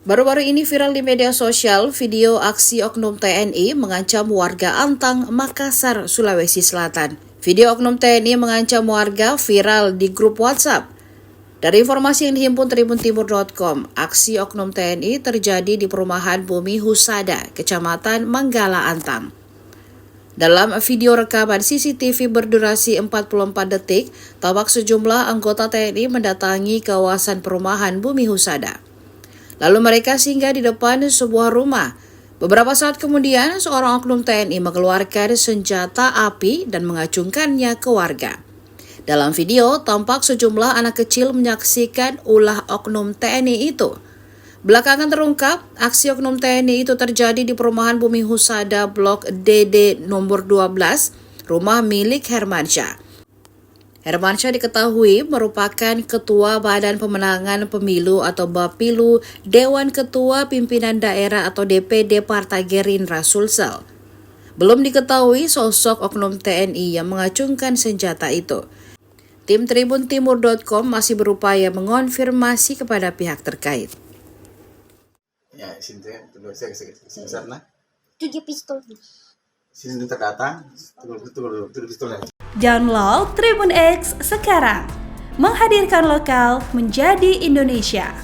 Baru-baru ini viral di media sosial video aksi oknum TNI mengancam warga Antang, Makassar, Sulawesi Selatan. Video oknum TNI mengancam warga viral di grup WhatsApp. Dari informasi yang dihimpun tribuntimur.com, aksi oknum TNI terjadi di perumahan Bumi Husada, Kecamatan Manggala, Antang. Dalam video rekaman CCTV berdurasi 44 detik, tampak sejumlah anggota TNI mendatangi kawasan perumahan Bumi Husada. Lalu mereka singgah di depan sebuah rumah. Beberapa saat kemudian, seorang oknum TNI mengeluarkan senjata api dan mengacungkannya ke warga. Dalam video, tampak sejumlah anak kecil menyaksikan ulah oknum TNI itu. Belakangan terungkap, aksi oknum TNI itu terjadi di perumahan Bumi Husada Blok DD nomor 12, rumah milik Hermansyah. Hermansyah diketahui merupakan Ketua Badan Pemenangan Pemilu atau Bapilu Dewan Ketua Pimpinan Daerah atau DPD Partai Gerindra Sulsel. Belum diketahui sosok oknum TNI yang mengacungkan senjata itu. Tim tribuntimur.com masih berupaya mengonfirmasi kepada pihak terkait. Ya, sini sana. 7 pistol. Sini terdata, tunggu pistolnya. Download Tribun X sekarang, menghadirkan lokal menjadi Indonesia.